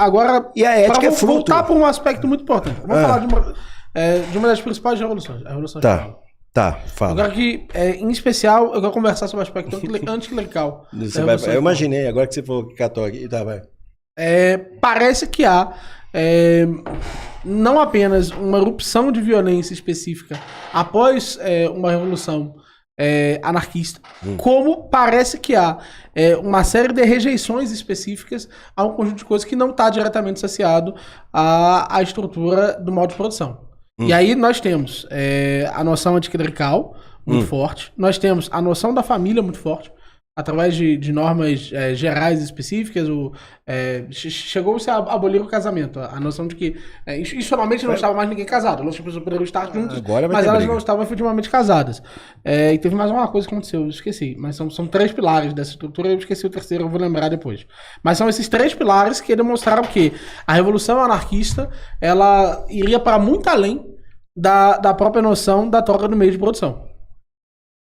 agora, E a ética é fruto. voltar para um aspecto muito importante. Vamos falar de uma das principais revoluções, a Revolução Espanhola. Tá, fala. Agora que, em especial, eu quero conversar sobre o aspecto anticlerical. Eu imaginei, agora que você falou que catou aqui, tá, vai. Parece que há não apenas uma erupção de violência específica após uma revolução anarquista, como parece que há uma série de rejeições específicas a um conjunto de coisas que não está diretamente associado à estrutura do modo de produção. E aí nós temos a noção anticlerical muito forte, nós temos a noção da família muito forte, através de normas gerais específicas, chegou-se a abolir o casamento. A noção de que institucionalmente não estava mais ninguém casado. Elas poderiam estar juntos, mas elas não estavam efetivamente casadas. E teve mais uma coisa que aconteceu, eu esqueci. Mas são 3 pilares dessa estrutura, eu esqueci o terceiro, eu vou lembrar depois. Mas são esses 3 pilares que demonstraram que a revolução anarquista ela iria para muito além da própria noção da troca do meio de produção.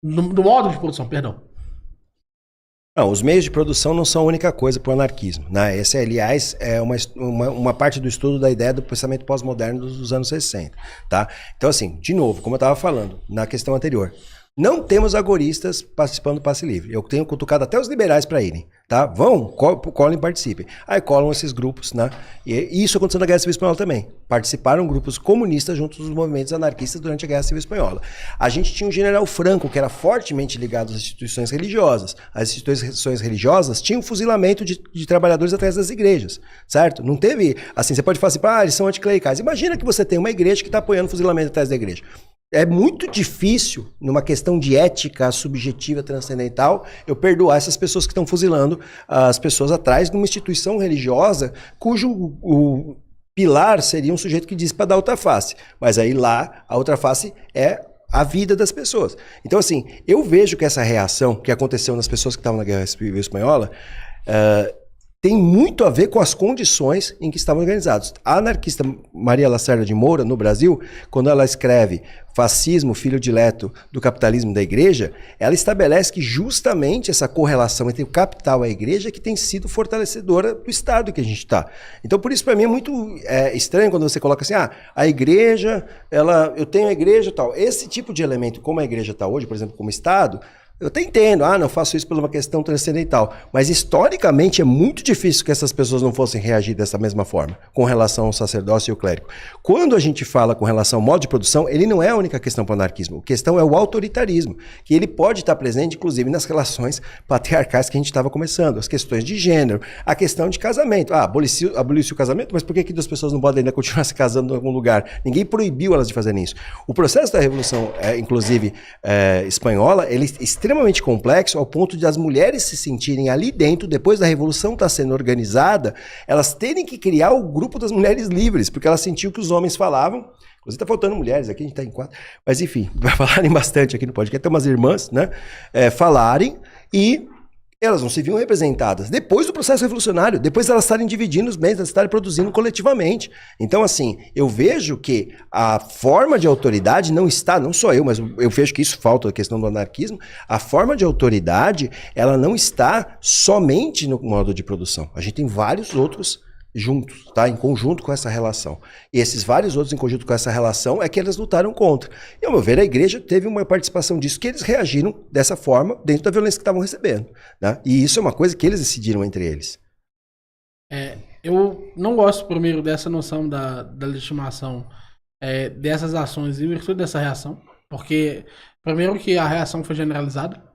Do modo de produção, perdão. Não, os meios de produção não são a única coisa para o anarquismo, né? Esse, aliás, é uma parte do estudo da ideia do pensamento pós-moderno dos anos 60, tá? Então, assim, de novo, como eu estava falando na questão anterior, não temos agoristas participando do passe livre. Eu tenho cutucado até os liberais para irem, tá? Vão, colhem, participem. Aí colam esses grupos, né? E isso aconteceu na Guerra Civil Espanhola também. Participaram grupos comunistas junto dos movimentos anarquistas durante a Guerra Civil Espanhola. A gente tinha um general Franco que era fortemente ligado às instituições religiosas. As instituições religiosas tinham fuzilamento de trabalhadores atrás das igrejas, certo? Não teve, assim, você pode falar assim, eles são anticlericais. Imagina que você tem uma igreja que está apoiando fuzilamento atrás da igreja. É muito difícil, numa questão de ética subjetiva transcendental, eu perdoar essas pessoas que estão fuzilando as pessoas atrás de uma instituição religiosa cujo o pilar seria um sujeito que diz para dar outra face. Mas aí lá, a outra face é a vida das pessoas. Então, assim, eu vejo que essa reação que aconteceu nas pessoas que estavam na Guerra Civil Espanhola tem muito a ver com as condições em que estavam organizados. A anarquista Maria Lacerda de Moura, no Brasil, quando ela escreve Fascismo, filho dileto do capitalismo da igreja, ela estabelece que justamente essa correlação entre o capital e a igreja que tem sido fortalecedora do Estado que a gente está. Então, por isso, para mim, é muito estranho quando você coloca assim, a igreja, eu tenho a igreja e tal. Esse tipo de elemento, como a igreja está hoje, por exemplo, como Estado, eu até entendo, não faço isso por uma questão transcendental, mas historicamente é muito difícil que essas pessoas não fossem reagir dessa mesma forma, com relação ao sacerdócio e ao clérigo. Quando a gente fala com relação ao modo de produção, ele não é a única questão para o anarquismo, a questão é o autoritarismo, que ele pode estar presente, inclusive, nas relações patriarcais que a gente estava começando, as questões de gênero, a questão de casamento. Aboliu-se o casamento, mas por que duas pessoas não podem ainda continuar se casando em algum lugar? Ninguém proibiu elas de fazerem isso. O processo da Revolução, inclusive, espanhola, ele extremamente complexo ao ponto de as mulheres se sentirem ali dentro, depois da revolução estar sendo organizada, elas terem que criar o grupo das mulheres livres, porque elas sentiam que os homens falavam, inclusive está faltando mulheres aqui, a gente está em 4, mas enfim, vai falarem bastante aqui no podcast, tem umas irmãs, né, falarem e elas não se viam representadas. Depois do processo revolucionário, depois elas estarem dividindo os bens, elas estarem produzindo coletivamente. Então, assim, eu vejo que a forma de autoridade não está, não só eu, mas eu vejo que isso falta a questão do anarquismo, a forma de autoridade, ela não está somente no modo de produção. A gente tem vários outros juntos, tá? Em conjunto com essa relação. E esses vários outros em conjunto com essa relação é que eles lutaram contra. E, ao meu ver, a igreja teve uma participação disso, que eles reagiram dessa forma dentro da violência que estavam recebendo, né? E isso é uma coisa que eles decidiram entre eles. Eu não gosto, primeiro, dessa noção da legitimação dessas ações em virtude dessa reação, porque, primeiro, que a reação foi generalizada.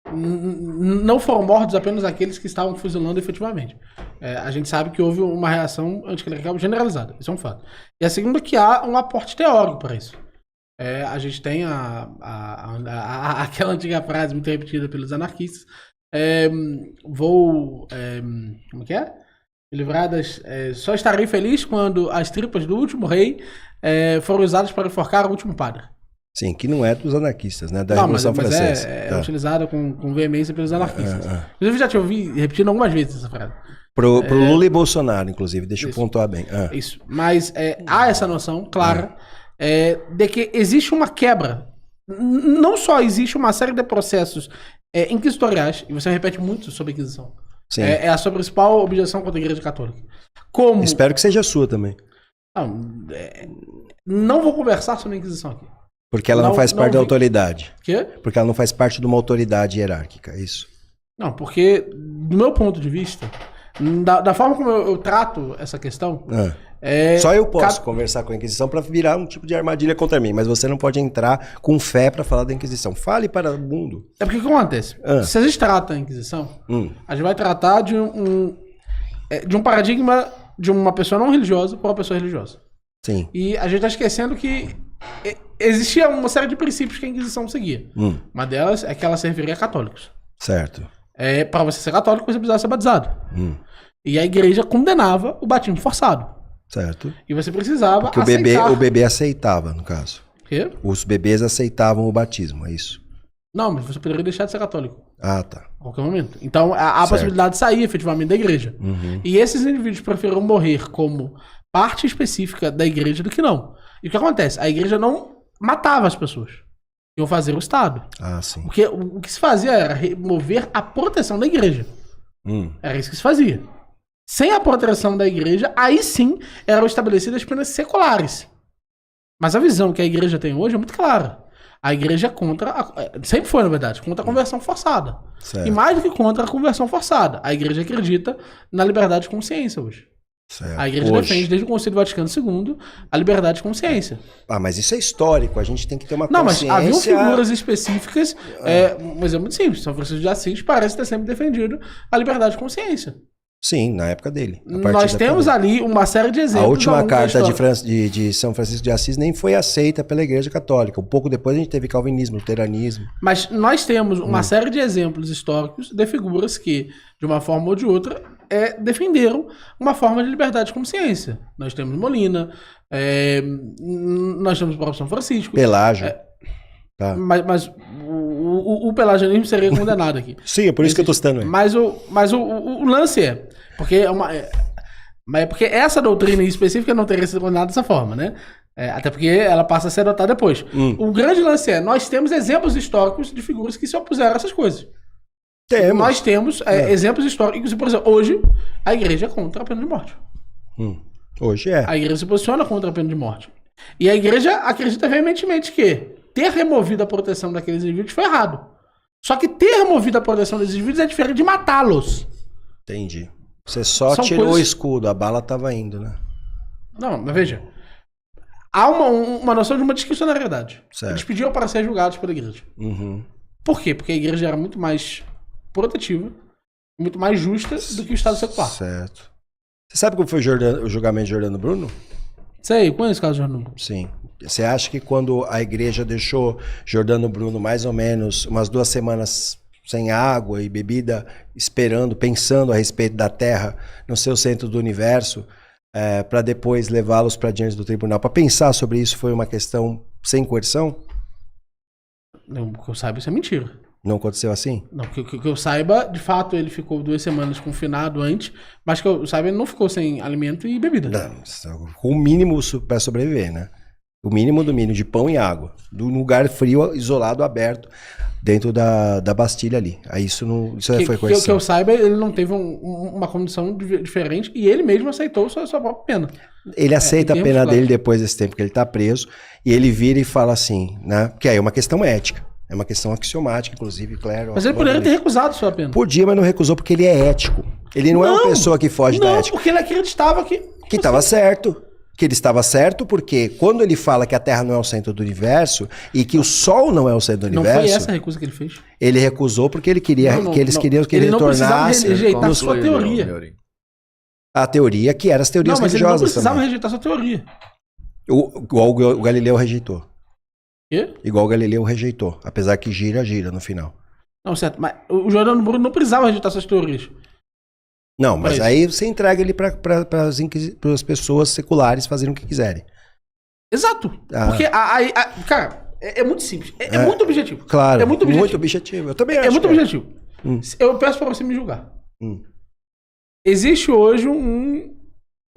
Não foram mortos apenas aqueles que estavam fuzilando efetivamente. A gente sabe que houve uma reação anticlerical generalizada, isso é um fato. E a segunda é que há um aporte teórico para isso. A gente tem aquela antiga frase muito repetida pelos anarquistas, como que é? Livradas, só estarei feliz quando as tripas do último rei foram usadas para enforcar o último padre. Sim, que não é dos anarquistas, né? Da Revolução Francesa. É utilizada com veemência pelos anarquistas. Inclusive, já te ouvi repetindo algumas vezes essa frase. Pro Lula e Bolsonaro, inclusive, deixa eu pontuar bem. Isso, mas há essa noção clara de que existe uma quebra. Não só existe uma série de processos inquisitoriais, e você repete muito sobre a Inquisição, Sim. É a sua principal objeção contra a Igreja Católica. Como... Espero que seja a sua também. Não vou conversar sobre a Inquisição aqui. Porque ela não faz parte da autoridade. Quê? Porque ela não faz parte de uma autoridade hierárquica, é isso? Não, porque, do meu ponto de vista, da forma como eu trato essa questão... Só eu posso conversar com a Inquisição para virar um tipo de armadilha contra mim, mas você não pode entrar com fé para falar da Inquisição. Fale para o mundo. É porque o que acontece? Se a gente trata a Inquisição, a gente vai tratar de um paradigma de uma pessoa não religiosa para uma pessoa religiosa. Sim. E a gente está esquecendo que existia uma série de princípios que a Inquisição seguia. Uma delas é que ela serviria a católicos. Certo. Para você ser católico, você precisava ser batizado. E a igreja condenava o batismo forçado. Certo. E você precisava porque aceitar... o bebê aceitava, no caso. Quê? Os bebês aceitavam o batismo, é isso? Não, mas você poderia deixar de ser católico. Ah, tá. A qualquer momento. Então, há possibilidade de sair efetivamente da igreja. E esses indivíduos preferiram morrer como parte específica da igreja do que não. E o que acontece? A igreja não matava as pessoas. Iam fazer o Estado. Ah, sim. Porque o que se fazia era remover a proteção da igreja. Era isso que se fazia. Sem a proteção da igreja, aí sim eram estabelecidas penas seculares. Mas a visão que a igreja tem hoje é muito clara. A igreja é contra, sempre foi na verdade, contra a conversão forçada. Certo. E mais do que contra a conversão forçada. A igreja acredita na liberdade de consciência hoje. Certo. A igreja defende desde o Concílio Vaticano II a liberdade de consciência. Mas isso é histórico, a gente tem que ter uma Não, consciência... mas haviam figuras específicas, mas é muito simples. São Francisco de Assis parece ter sempre defendido a liberdade de consciência. Sim, na época dele. Nós temos ali uma série de exemplos. A última carta de São Francisco de Assis nem foi aceita pela Igreja Católica. Um pouco depois a gente teve calvinismo, luteranismo. Mas nós temos uma série de exemplos históricos de figuras que, de uma forma ou de outra, defenderam uma forma de liberdade de consciência. Nós temos Molina, nós temos o próprio São Francisco. Pelágio. Tá. Mas o pelagianismo seria condenado aqui. Sim, é por isso que eu tô citando ele. Mas o lance porque porque essa doutrina em específica não teria sido condenada dessa forma, né? Até porque ela passa a ser adotada depois. O grande lance nós temos exemplos históricos de figuras que se opuseram a essas coisas. Nós temos exemplos históricos, por exemplo, hoje a igreja é contra a pena de morte. Hoje é. A igreja se posiciona contra a pena de morte. E a igreja acredita veementemente que ter removido a proteção daqueles indivíduos foi errado. Só que ter removido a proteção desses indivíduos é diferente de matá-los. Entendi. Você só tirou o escudo, a bala estava indo, né? Não, mas veja. Há uma noção de uma discricionariedade. Certo. Eles pediam para ser julgados pela igreja. Por quê? Porque a igreja era muito mais protetiva, muito mais justa do que o Estado secular. Certo. Você sabe como foi o julgamento de Giordano Bruno? Sei, conheço o caso de Giordano Bruno. Sim. Você acha que quando a igreja deixou Giordano Bruno mais ou menos umas 2 semanas sem água e bebida, esperando, pensando a respeito da Terra no seu centro do universo, para depois levá-los para diante do tribunal, para pensar sobre isso, foi uma questão sem coerção? Não, que eu saiba, isso é mentira. Não aconteceu assim? Não, que eu saiba, de fato, ele ficou 2 semanas confinado antes, mas que eu saiba, ele não ficou sem alimento e bebida. Não, com o mínimo para sobreviver, né? O mínimo do mínimo de pão e água. Do lugar frio, isolado, aberto, dentro da Bastilha ali. Aí isso foi coerção. Que eu saiba, ele não teve uma condição diferente e ele mesmo aceitou sua própria pena. Ele aceita a pena dele depois desse tempo que ele está preso e ele vira e fala assim, né? Porque aí é uma questão ética. É uma questão axiomática, inclusive, claro. Mas ele poderia ter recusado sua pena. Podia, mas não recusou porque ele é ético. Ele não é uma pessoa que foge da ética. Não, porque ele acreditava que estava certo. Que ele estava certo porque quando ele fala que a Terra não é o centro do universo e que o Sol não é o centro do universo... Não foi essa a recusa que ele fez? Ele recusou porque ele queria que eles queriam que ele retornasse... Ele não precisava rejeitar sua teoria. A teoria que era as teorias religiosas também. Mas ele não precisava rejeitar sua teoria. Igual o Galileu rejeitou. Quê? Igual o Galileu rejeitou. Apesar que gira no final. Não, certo. Mas o Giordano Bruno não precisava rejeitar suas teorias. Não, mas aí você entrega ele para as pessoas seculares fazerem o que quiserem. Exato. Porque, cara, é muito simples. É muito objetivo. Claro, é muito objetivo. Eu também acho. É muito objetivo. Eu peço para você me julgar. Existe hoje um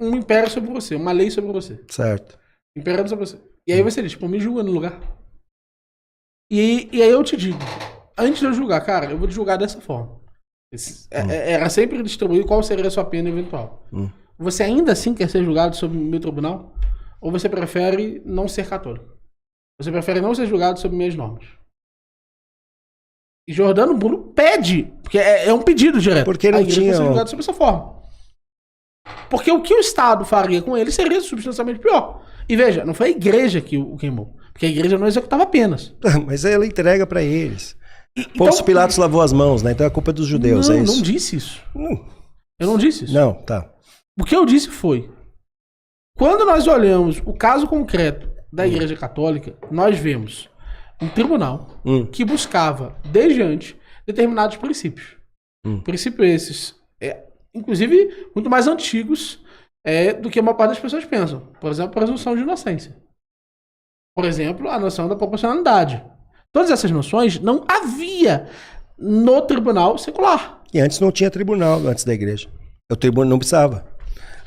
império sobre você, uma lei sobre você. Certo. Imperando sobre você. E aí você diz, me julga no lugar. E aí eu te digo, antes de eu julgar, cara, eu vou te julgar dessa forma. Era sempre distribuído qual seria a sua pena eventual. Você ainda assim quer ser julgado sob o meu tribunal? Ou você prefere não ser católico? Você prefere não ser julgado sob minhas normas? E Giordano Bruno pede, porque é um pedido direto. Porque não tinha... ser julgado sob essa forma. Porque o que o Estado faria com ele seria substancialmente pior. E veja, não foi a igreja que o queimou. Porque a igreja não executava penas. Mas ela entrega pra eles. Então, Pôncio Pilatos lavou as mãos, né? Então é culpa dos judeus, não, é isso? Não disse isso. Não. Eu não disse isso. Não, tá. O que eu disse foi... Quando nós olhamos o caso concreto da Igreja Católica, nós vemos um tribunal que buscava, desde antes, determinados princípios. Princípios esses, inclusive, muito mais antigos do que a maior parte das pessoas pensam. Por exemplo, a presunção de inocência. Por exemplo, a noção da proporcionalidade. Todas essas noções não havia no tribunal secular. E antes não tinha tribunal, antes da igreja. O tribunal não precisava.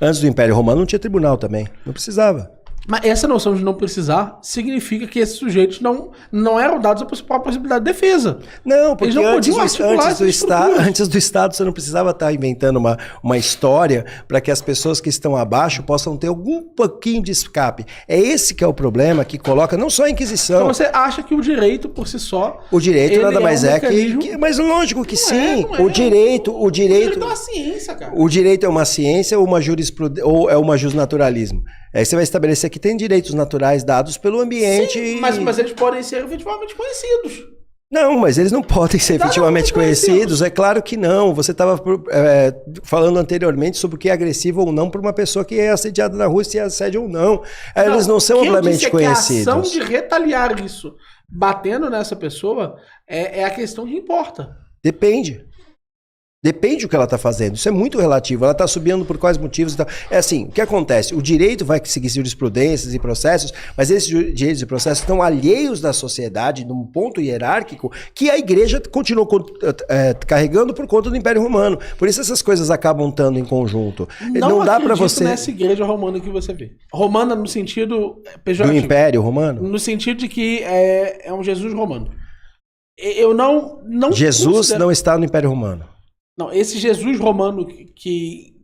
Antes do Império Romano não tinha tribunal também. Não precisava. Mas essa noção de não precisar significa que esses sujeitos não eram dados a possibilidade de defesa. Não, porque não antes do Estado você não precisava estar inventando uma história para que as pessoas que estão abaixo possam ter algum pouquinho de escape. É esse que é o problema que coloca não só a Inquisição. Então você acha que o direito por si só... O direito nada mais que... Mas lógico que sim. O direito é uma ciência, cara. O direito é uma ciência ou ou é uma justnaturalismo? Aí você vai estabelecer que tem direitos naturais dados pelo ambiente. Sim, mas eles podem ser efetivamente conhecidos. Não, mas eles não podem ser efetivamente conhecidos. É claro que não. Você estava falando anteriormente sobre o que é agressivo ou não para uma pessoa que é assediada na rua, se é assédio ou não. Eles não são amplamente conhecidos. A ação de retaliar isso, batendo nessa pessoa, é a questão que importa. Depende. Depende do que ela está fazendo. Isso é muito relativo. Ela está subindo por quais motivos? É assim, o que acontece? O direito vai seguir jurisprudências e processos, mas esses direitos e processos estão alheios da sociedade, num ponto hierárquico, que a igreja continuou carregando por conta do Império Romano. Por isso essas coisas acabam estando em conjunto. Não dá para você... nessa igreja romana que você vê. Romana no sentido pejorativo. Do Império Romano? No sentido de que é um Jesus romano. Eu não Jesus não está no Império Romano. Não, esse Jesus romano que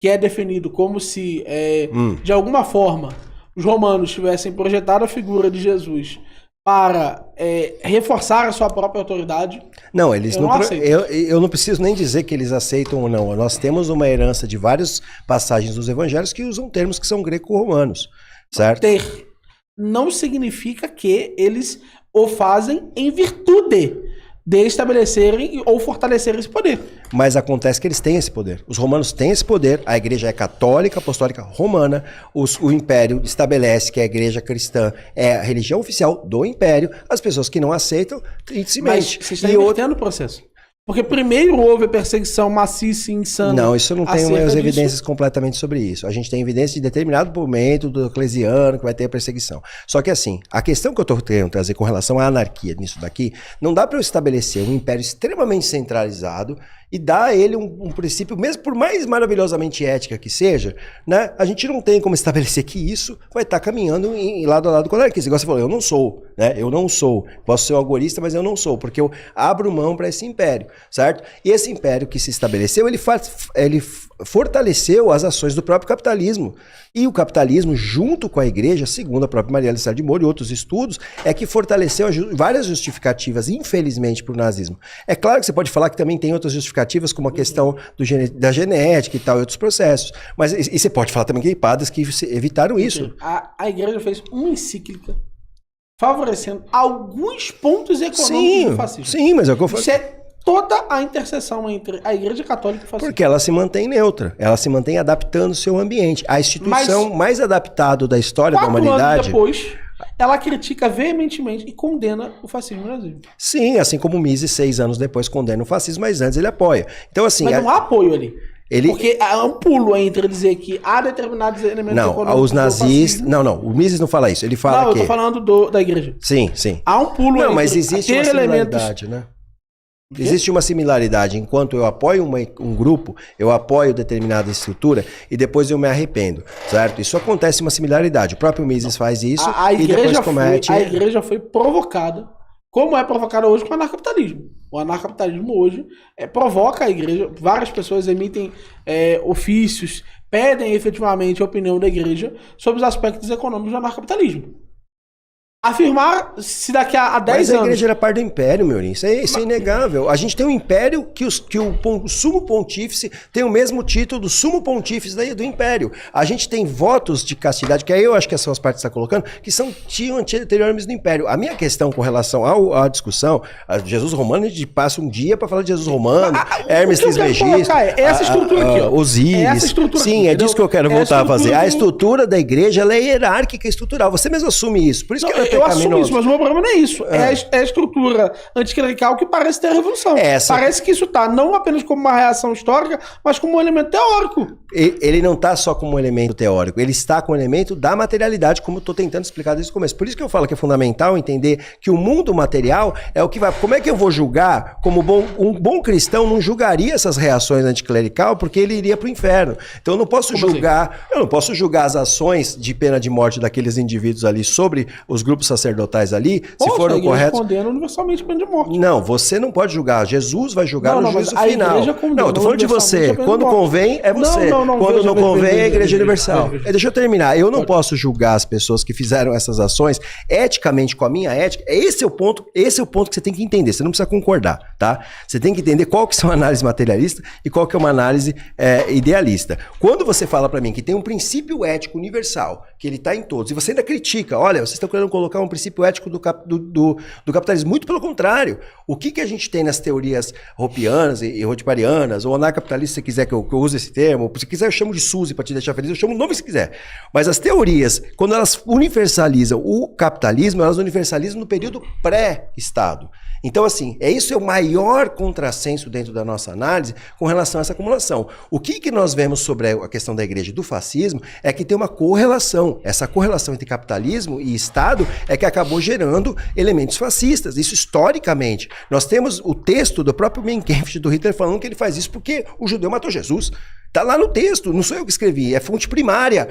é definido como se, de alguma forma, os romanos tivessem projetado a figura de Jesus para reforçar a sua própria autoridade. Não, eles eu não preciso nem dizer que eles aceitam ou não. Nós temos uma herança de várias passagens dos evangelhos que usam termos que são greco-romanos, certo? Ter não significa que eles o fazem em virtude de estabelecerem ou fortalecerem esse poder. Mas acontece que eles têm esse poder. Os romanos têm esse poder, a igreja é católica, apostólica romana, o império estabelece que a igreja cristã é a religião oficial do império, as pessoas que não aceitam, simplesmente... Mas você está invertendo o processo. Porque primeiro houve a perseguição maciça e insana. Não, isso não tem as evidências completamente sobre isso. A gente tem evidência de determinado momento do Eclesiano que vai ter a perseguição. Só que assim, a questão que eu estou querendo trazer com relação à anarquia nisso daqui, não dá para eu estabelecer um império extremamente centralizado e dar a ele um princípio, mesmo por mais maravilhosamente ética que seja, né? A gente não tem como estabelecer que isso vai estar caminhando lado a lado com a anarquia. Igual você falou, eu não sou, né? Eu não sou. Posso ser um agorista, mas eu não sou, porque eu abro mão para esse império, certo? E esse império que se estabeleceu, ele fortaleceu as ações do próprio capitalismo. E o capitalismo, junto com a igreja, segundo a própria Maria Alessandra de Moura e outros estudos, é que fortaleceu várias justificativas, infelizmente, para o nazismo. É claro que você pode falar que também tem outras justificativas, como a questão da genética e tal, e outros processos. Mas e você pode falar também que padres que evitaram isso. A igreja fez uma encíclica favorecendo alguns pontos econômicos do fascismo. Sim, mas é o que eu falo. Isso é toda a interseção entre a Igreja Católica e o fascismo. Porque ela se mantém neutra, ela se mantém adaptando o seu ambiente. A instituição mais adaptada da história da humanidade... 4 anos depois, ela critica veementemente e condena o fascismo no Brasil. Sim, assim como o Mises, 6 anos depois, condena o fascismo, mas antes ele apoia. Então, assim, mas não há apoio ali. Porque há um pulo entre dizer que há determinados elementos econômicos. Os nazistas... Não, o Mises não fala isso. Ele fala eu tô falando da igreja. Sim. Há um pulo entre... Não, mas existe uma similaridade, né? Existe uma similaridade. Enquanto eu apoio um grupo, eu apoio determinada estrutura e depois eu me arrependo, certo? Isso acontece uma similaridade. O próprio Mises faz isso e depois comete... A igreja foi provocada, como é provocada hoje com o anarcapitalismo. O anarcapitalismo hoje provoca a igreja, várias pessoas emitem ofícios, pedem efetivamente a opinião da igreja sobre os aspectos econômicos do anarcapitalismo. Afirmar se daqui a 10 anos... Mas a igreja era parte do império, meu irmão. Isso é inegável. A gente tem um império que o sumo pontífice tem o mesmo título do sumo pontífice do império. A gente tem votos de castidade, que aí eu acho que são as partes que você está colocando, que tinham anteriores do império. A minha questão com relação à discussão, a Jesus romano, a gente passa um dia para falar de Jesus romano, Hermes Trismegisto, essa estrutura aqui, ó. Osíris. Sim, é disso que eu quero voltar a fazer. A estrutura da igreja, ela é hierárquica e estrutural. Você mesmo assume isso. Por isso que eu assumo isso, mas o meu problema não é isso. É a estrutura anticlerical que parece ter a revolução. Parece que isso tá não apenas como uma reação histórica, mas como um elemento teórico. Ele não está só como um elemento teórico, ele está com o elemento da materialidade, como eu estou tentando explicar desde o começo. Por isso que eu falo que é fundamental entender que o mundo material é o que vai... Como é que eu vou julgar? Como um bom cristão não julgaria essas reações anticlerical, porque ele iria para o inferno. Então eu não posso julgar as ações de pena de morte daqueles indivíduos ali sobre os grupos sacerdotais ali, se foram corretos. Condena universalmente pena de morte. Não, você não pode julgar. Jesus vai julgar no juízo final. Não, eu tô falando de você. Quando convém, é você. Quando não convém, é a Igreja Universal. Deixa eu terminar. Eu não posso julgar as pessoas que fizeram essas ações eticamente com a minha ética. Esse é o ponto que você tem que entender. Você não precisa concordar, tá? Você tem que entender qual que são a análise materialista e qual que é uma análise idealista. Quando você fala pra mim que tem um princípio ético universal, que ele tá em todos, e você ainda critica, olha, vocês estão querendo colocar um princípio ético do capitalismo. Muito pelo contrário. O que a gente tem nas teorias hopianas e rotiparianas, ou anarcapitalista, se você quiser que eu use esse termo, se quiser eu chamo de Suzy para te deixar feliz, eu chamo o nome se quiser. Mas as teorias, quando elas universalizam o capitalismo, elas universalizam no período pré-Estado. Então, assim, isso é o maior contrassenso dentro da nossa análise com relação a essa acumulação. O que nós vemos sobre a questão da igreja e do fascismo é que tem uma correlação. Essa correlação entre capitalismo e Estado é que acabou gerando elementos fascistas. Isso historicamente. Nós temos o texto do próprio Mein Kampf do Hitler falando que ele faz isso porque o judeu matou Jesus. Tá lá no texto, não sou eu que escrevi, é fonte primária.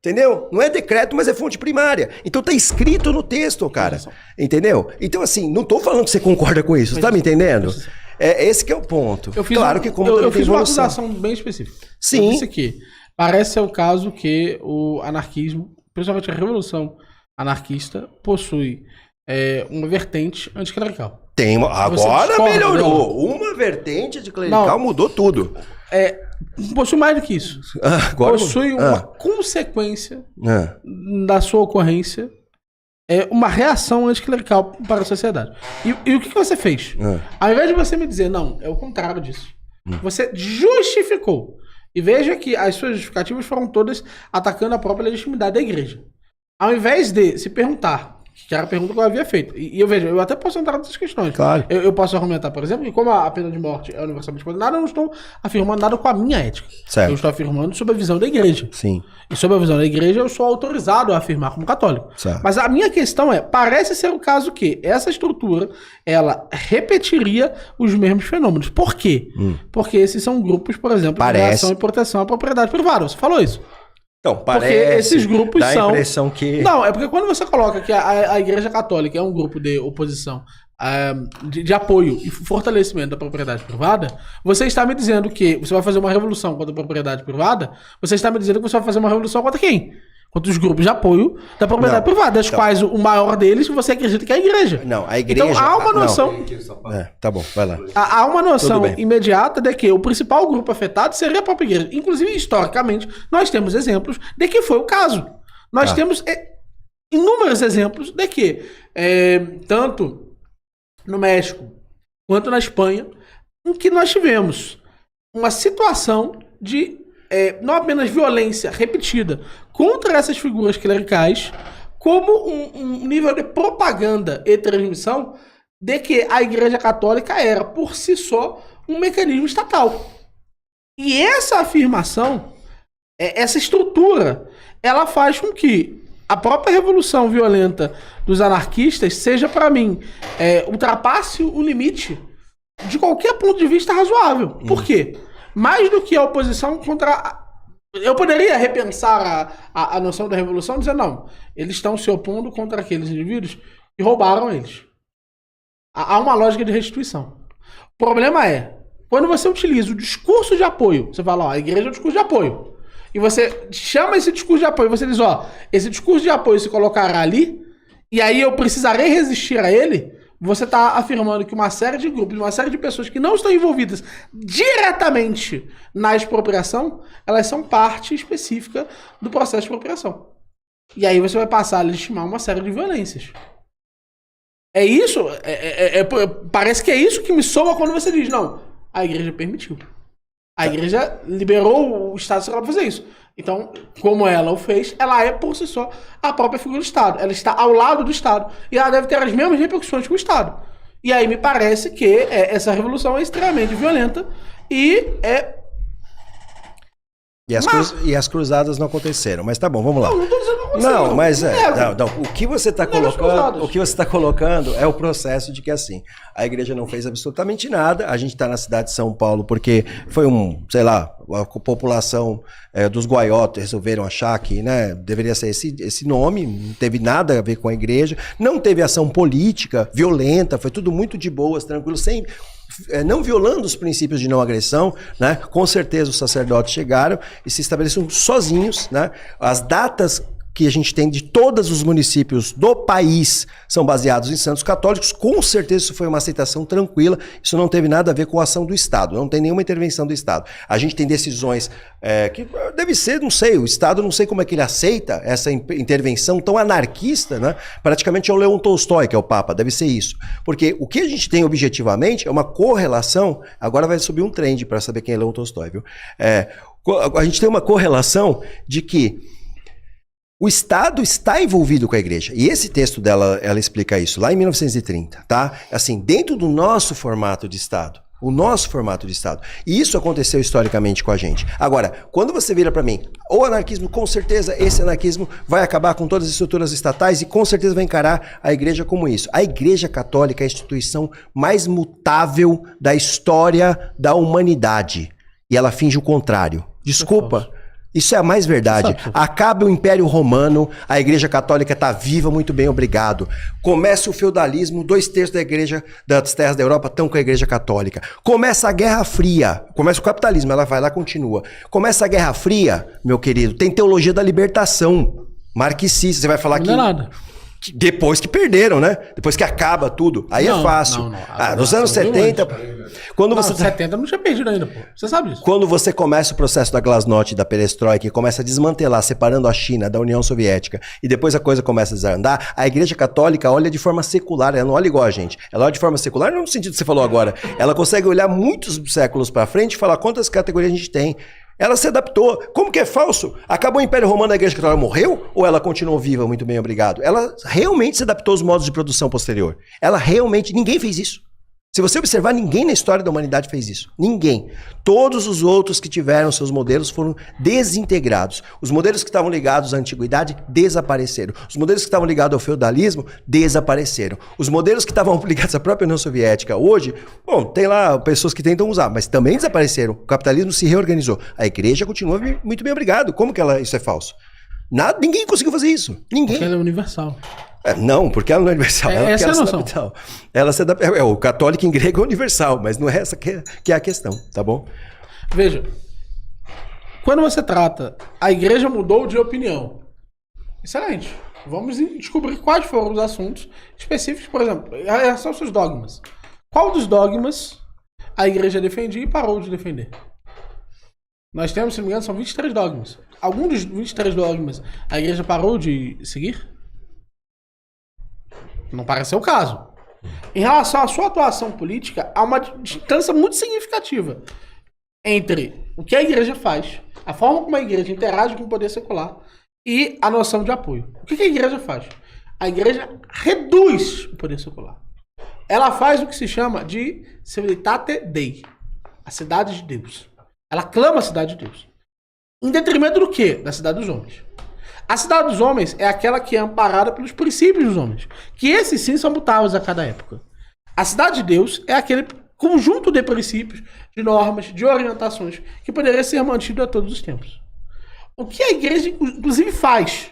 Entendeu? Não é decreto, mas é fonte primária. Então tá escrito no texto, cara. Entendeu? Então, assim, não tô falando que você concorda com isso, tá me entendendo? Esse que é o ponto. Eu fiz uma acusação bem específica. Sim. Eu disse aqui. Parece ser o caso que o anarquismo, principalmente a revolução anarquista, possui uma vertente anticlerical. Agora melhorou. Uma vertente anticlerical mudou tudo. Possui mais do que isso. Possui uma consequência da sua ocorrência, uma reação anticlerical para a sociedade. E o que você fez? Ao invés de você me dizer, não, é o contrário disso. Você justificou. E veja que as suas justificativas foram todas atacando a própria legitimidade da igreja. Ao invés de se perguntar, que era a pergunta que eu havia feito. E eu até posso entrar nessas questões. Claro. Eu posso argumentar, por exemplo, que como a pena de morte é universalmente condenada, eu não estou afirmando nada com a minha ética. Certo. Eu estou afirmando sobre a visão da igreja. Sim. E sobre a visão da igreja, eu sou autorizado a afirmar como católico. Certo. Mas a minha questão parece ser o caso que essa estrutura, ela repetiria os mesmos fenômenos. Por quê? Porque esses são grupos, por exemplo, de reação e proteção à propriedade privada. Você falou isso. Então, porque esses grupos dá a impressão que... Não, é porque quando você coloca que a Igreja Católica é um grupo de oposição, de apoio e fortalecimento da propriedade privada, você está me dizendo que você vai fazer uma revolução contra a propriedade privada, você está me dizendo que você vai fazer uma revolução contra quem? Contra os grupos de apoio da propriedade privada, das quais o maior deles você acredita que é a igreja. Não, a igreja... Então há uma noção... tá bom, vai lá. Há uma noção imediata de que o principal grupo afetado seria a própria igreja. Inclusive, historicamente, nós temos exemplos de que foi o caso. Nós temos inúmeros exemplos de que, tanto no México quanto na Espanha, em que nós tivemos uma situação de não apenas violência repetida contra essas figuras clericais, como um nível de propaganda e transmissão de que a Igreja Católica era, por si só, um mecanismo estatal. E essa afirmação, essa estrutura, ela faz com que a própria revolução violenta dos anarquistas seja, para mim, ultrapasse o limite de qualquer ponto de vista razoável. Por quê? Mais do que a oposição contra... Eu poderia repensar a noção da revolução e dizer, não, eles estão se opondo contra aqueles indivíduos que roubaram eles. Há uma lógica de restituição. O problema é, quando você utiliza o discurso de apoio, você fala, ó, a igreja é um discurso de apoio. E você chama esse discurso de apoio, você diz, ó, esse discurso de apoio se colocará ali, e aí eu precisarei resistir a ele, você está afirmando que uma série de grupos, uma série de pessoas que não estão envolvidas diretamente na expropriação, elas são parte específica do processo de expropriação. E aí você vai passar a legitimar uma série de violências. É isso, parece que é isso que me soa quando você diz, não, a igreja permitiu. A igreja liberou o Estado para fazer isso. Então, como ela o fez, ela é por si só a própria figura do Estado. Ela está ao lado do Estado. E ela deve ter as mesmas repercussões que o Estado. E aí me parece que essa revolução é extremamente violenta e é... E as cruzadas não aconteceram, mas tá bom, vamos lá. Não tô dizendo que aconteceu. Não, mas o que você está colocando, é o processo de que assim, a igreja não fez absolutamente nada. A gente está na cidade de São Paulo porque foi a população dos guaiotes resolveram achar que, né, deveria ser esse nome, não teve nada a ver com a igreja, não teve ação política violenta, foi tudo muito de boas, tranquilo, sem não violando os princípios de não agressão, né? Com certeza os sacerdotes chegaram e se estabeleceram sozinhos, né? As datas que a gente tem de todos os municípios do país são baseados em santos católicos. Com certeza isso foi uma aceitação tranquila, isso não teve nada a ver com a ação do Estado, não tem nenhuma intervenção do Estado. A gente tem decisões que deve ser, não sei, o Estado não sei como é que ele aceita essa intervenção tão anarquista, né? Praticamente é o Leon Tolstói que é o Papa, deve ser isso. Porque o que a gente tem objetivamente é uma correlação, agora vai subir um trend para saber quem é Leon Tolstói, viu? A gente tem uma correlação de que o Estado está envolvido com a igreja. E esse texto dela, ela explica isso lá em 1930, tá? Assim, dentro do nosso formato de Estado. O nosso formato de Estado. E isso aconteceu historicamente com a gente. Agora, quando você vira para mim, o anarquismo, com certeza, esse anarquismo vai acabar com todas as estruturas estatais e com certeza vai encarar a igreja como isso. A Igreja Católica é a instituição mais mutável da história da humanidade. E ela finge o contrário. Desculpa. Isso é a mais verdade. Acaba o Império Romano, a Igreja Católica está viva, muito bem, obrigado. Começa o feudalismo, 2/3 da igreja das terras da Europa estão com a Igreja Católica. Começa a Guerra Fria, começa o capitalismo, ela vai lá, continua. Começa a Guerra Fria, meu querido, tem teologia da libertação, marxista, você vai falar não é nada. Depois que perderam, né? Depois que acaba tudo. Aí é fácil. Nos anos 70... Quando você 70 não tinha perdido ainda, pô. Você sabe disso. Quando você começa o processo da Glasnost e da Perestroika e começa a desmantelar, separando a China da União Soviética, e depois a coisa começa a desandar, a Igreja Católica olha de forma secular, ela não olha igual a gente. Ela olha de forma secular, não no sentido que você falou agora. Ela consegue olhar muitos séculos para frente e falar quantas categorias a gente tem. Ela se adaptou. Como que é falso? Acabou o Império Romano, a Igreja Católica morreu? Ou ela continuou viva? Muito bem, obrigado. Ela realmente se adaptou aos modos de produção posterior. Ela realmente... Ninguém fez isso. Se você observar, ninguém na história da humanidade fez isso. Ninguém. Todos os outros que tiveram seus modelos foram desintegrados. Os modelos que estavam ligados à antiguidade desapareceram. Os modelos que estavam ligados ao feudalismo desapareceram. Os modelos que estavam ligados à própria União Soviética hoje, bom, tem lá pessoas que tentam usar, mas também desapareceram. O capitalismo se reorganizou. A igreja continua muito bem, obrigado. Como que isso é falso? Ninguém conseguiu fazer isso. Ninguém. Porque ela é universal. Não, porque ela não é universal. Essa é a noção. Ela se adapta. O católico em grego é universal, mas não é essa que é a questão, tá bom? Veja, quando você trata, a igreja mudou de opinião. Excelente. Vamos descobrir quais foram os assuntos específicos, por exemplo, em relação aos seus dogmas. Qual dos dogmas a igreja defendia e parou de defender? Nós temos, se não me engano, são 23 dogmas. Algum dos 23 dogmas a igreja parou de seguir? Não parece ser o caso. Em relação à sua atuação política, há uma distância muito significativa entre o que a igreja faz, a forma como a igreja interage com o poder secular e a noção de apoio. O que a igreja faz? A igreja reduz o poder secular. Ela faz o que se chama de Civilitate Dei, a cidade de Deus. Ela clama a cidade de Deus. Em detrimento do quê? Da cidade dos homens. A cidade dos homens é aquela que é amparada pelos princípios dos homens, que esses sim são mutáveis a cada época. A cidade de Deus é aquele conjunto de princípios, de normas, de orientações, que poderia ser mantido a todos os tempos. O que a igreja, inclusive, faz,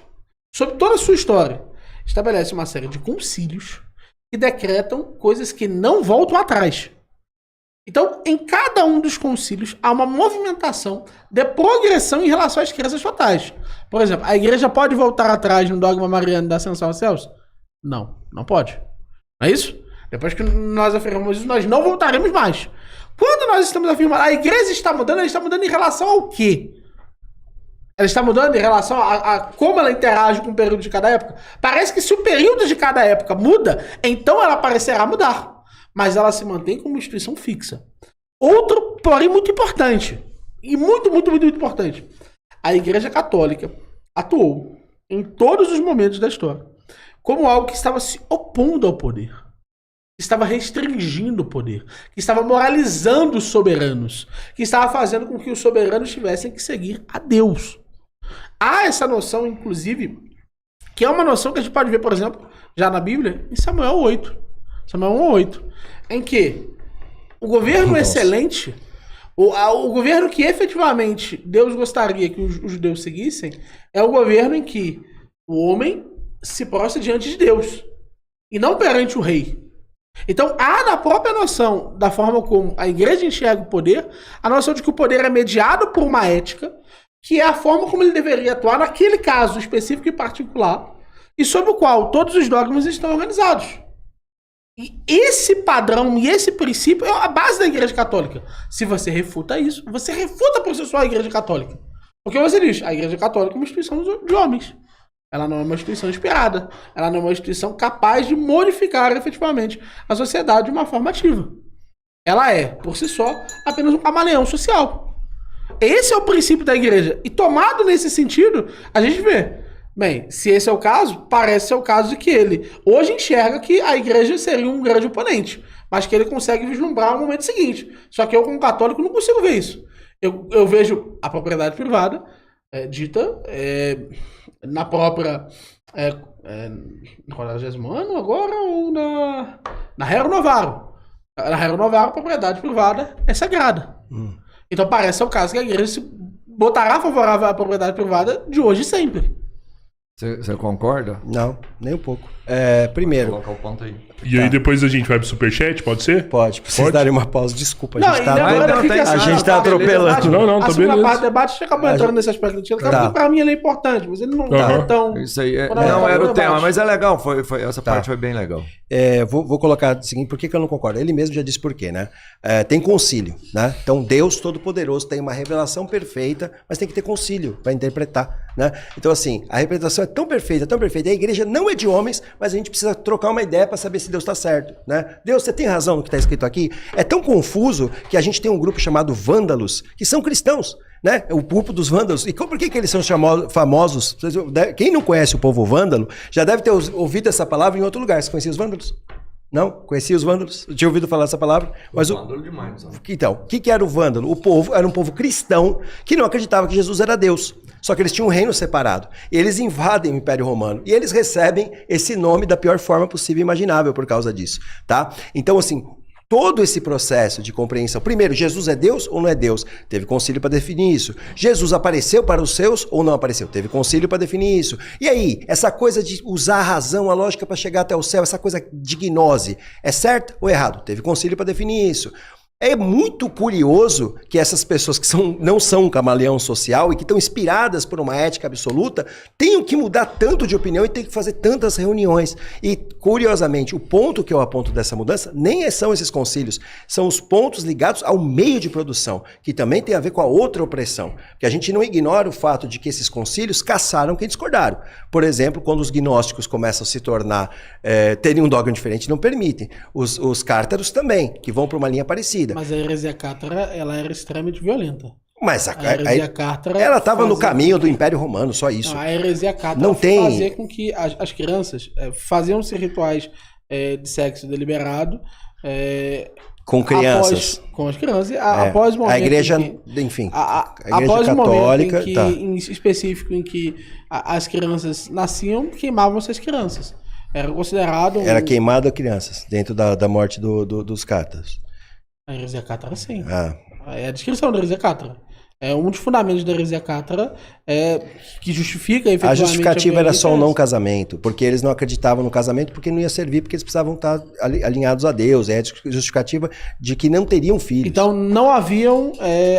sobre toda a sua história, estabelece uma série de concílios e decretam coisas que não voltam atrás. Então, em cada um dos concílios, há uma movimentação de progressão em relação às crenças fatais. Por exemplo, a igreja pode voltar atrás no dogma mariano da ascensão aos céus? Não, não pode. Não é isso? Depois que nós afirmamos isso, nós não voltaremos mais. Quando nós estamos afirmando, a igreja está mudando, ela está mudando em relação ao quê? Ela está mudando em relação a como ela interage com o período de cada época? Parece que se o período de cada época muda, então ela parecerá mudar. Mas ela se mantém como instituição fixa. Outro, porém, muito importante, e muito importante, a Igreja Católica atuou em todos os momentos da história como algo que estava se opondo ao poder, que estava restringindo o poder, que estava moralizando os soberanos, que estava fazendo com que os soberanos tivessem que seguir a Deus. Há essa noção, inclusive, que é uma noção que a gente pode ver, por exemplo, já na Bíblia, em Samuel 8. Samuel 1:8, em que o governo excelente, o governo que efetivamente Deus gostaria que os judeus seguissem, é o governo em que o homem se prostra diante de Deus, e não perante o rei. Então há na própria noção da forma como a igreja enxerga o poder, a noção de que o poder é mediado por uma ética, que é a forma como ele deveria atuar naquele caso específico e particular, e sobre o qual todos os dogmas estão organizados. E esse padrão e esse princípio é a base da Igreja Católica. Se você refuta isso, você refuta por si só a Igreja Católica. Porque você diz, a Igreja Católica é uma instituição de homens. Ela não é uma instituição inspirada. Ela não é uma instituição capaz de modificar efetivamente a sociedade de uma forma ativa. Ela é, por si só, apenas um camaleão social. Esse é o princípio da Igreja. E tomado nesse sentido, a gente vê... Bem, se esse é o caso, parece ser o caso de que ele hoje enxerga que a igreja seria um grande oponente, mas que ele consegue vislumbrar no momento seguinte. Só que eu, como católico, não consigo ver isso. Eu vejo a propriedade privada dita na própria... no 40º ano agora ou na Rerum Novarum. Na Rerum Novarum, a propriedade privada é sagrada. Então parece ser o caso que a igreja se botará favorável à propriedade privada de hoje e sempre. Você concorda? Não, nem um pouco. Primeiro... Vou colocar o ponto aí. E aí depois a gente vai pro superchat, pode ser? Pode. Vocês darem uma pausa, desculpa. Não, a gente tá atropelando. Não, tá a segunda beleza. parte do debate, a gente acabou entrando nesse aspecto do título, porque pra mim ele é importante, mas ele não é tão... Isso aí não era o tema, mas é legal, essa parte foi bem legal. Vou colocar o seguinte, por que eu não concordo? Ele mesmo já disse por quê, né? Tem concílio, né? Então Deus Todo-Poderoso tem uma revelação perfeita, mas tem que ter concílio para interpretar, né? Então assim, a interpretação é tão perfeita, a igreja não é de homens, mas a gente precisa trocar uma ideia para saber se Deus está certo, né? Deus, você tem razão no que está escrito aqui? É tão confuso que a gente tem um grupo chamado vândalos, que são cristãos, né? O grupo dos vândalos. E por que eles são famosos? Quem não conhece o povo vândalo já deve ter ouvido essa palavra em outro lugar. Você conhecia os vândalos? Não? Conhecia os vândalos? Eu tinha ouvido falar essa palavra. Mas vândalo demais. Então, o que era o vândalo? O povo era um povo cristão que não acreditava que Jesus era Deus. Só que eles tinham um reino separado. E eles invadem o Império Romano. E eles recebem esse nome da pior forma possível e imaginável por causa disso, tá? Então, assim, todo esse processo de compreensão. Primeiro, Jesus é Deus ou não é Deus? Teve concílio para definir isso. Jesus apareceu para os seus ou não apareceu? Teve concílio para definir isso. E aí, essa coisa de usar a razão, a lógica para chegar até o céu, essa coisa de gnose, é certo ou errado? Teve concílio para definir isso. É muito curioso que essas pessoas que não são um camaleão social e que estão inspiradas por uma ética absoluta tenham que mudar tanto de opinião e tenham que fazer tantas reuniões. E, curiosamente, o ponto que eu aponto dessa mudança nem são esses concílios, são os pontos ligados ao meio de produção, que também tem a ver com a outra opressão. Porque a gente não ignora o fato de que esses concílios caçaram quem discordaram. Por exemplo, quando os gnósticos começam a se tornar, terem um dogma diferente, não permitem. Os cártaros também, que vão para uma linha parecida. Mas a heresia cátara, ela era extremamente violenta. Mas a heresia cátara... Ela estava no caminho do Império Romano, só isso. A heresia cátara não tem... fazia com que as crianças faziam-se rituais de sexo deliberado com crianças. Com as crianças. Após o momento a igreja, enfim. A igreja após católica... o momento em específico em que as crianças nasciam, queimavam-se as crianças. Era considerado... Era queimado a crianças, dentro da morte dos cátaros. A heresia cátara, sim. É a descrição da heresia cátara. Um dos fundamentos da heresia cátara que justifica efetivamente a justificativa era só o violência. não casamento, porque eles não acreditavam no casamento, porque não ia servir, porque eles precisavam estar alinhados a Deus. É a justificativa de que não teriam filhos. Então não haviam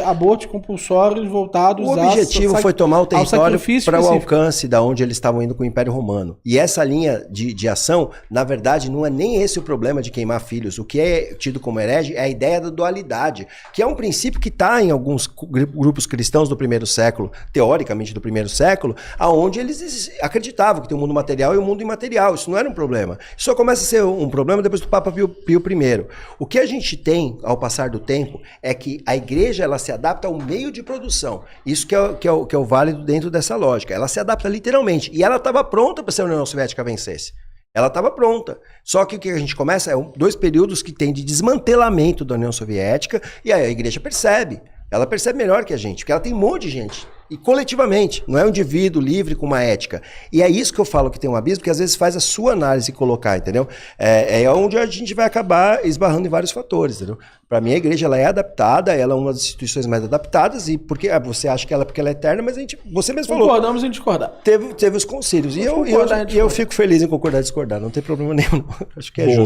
abortos compulsórios voltados O objetivo foi tomar o território para o alcance da onde eles estavam indo com o Império Romano. E essa linha de ação, na verdade, não é nem esse o problema de queimar filhos. O que é tido como herege é a ideia da dualidade, que é um princípio que está em alguns grupos cristãos do primeiro século, teoricamente do primeiro século, aonde eles acreditavam que tem o mundo material e o mundo imaterial. Isso não era um problema. Isso só começa a ser um problema depois do Papa Pio I. O que a gente tem, ao passar do tempo, é que a igreja ela se adapta ao meio de produção. Isso que é o válido dentro dessa lógica. Ela se adapta literalmente. E ela estava pronta para se a União Soviética vencesse. Ela estava pronta. Só que o que a gente começa é 2 períodos que tem de desmantelamento da União Soviética, e aí a igreja percebe. Ela percebe melhor que a gente, porque ela tem um monte de gente. E coletivamente, não é um indivíduo livre com uma ética. E é isso que eu falo que tem um abismo, porque às vezes faz a sua análise colocar, entendeu? É onde a gente vai acabar esbarrando em vários fatores, entendeu? Para mim a igreja ela é adaptada, ela é uma das instituições mais adaptadas, e porque você acha que ela porque ela é eterna, mas você mesmo falou. Concordamos em discordar. Teve os concílios. E eu fico feliz em concordar e discordar, não tem problema nenhum. Acho que é justo.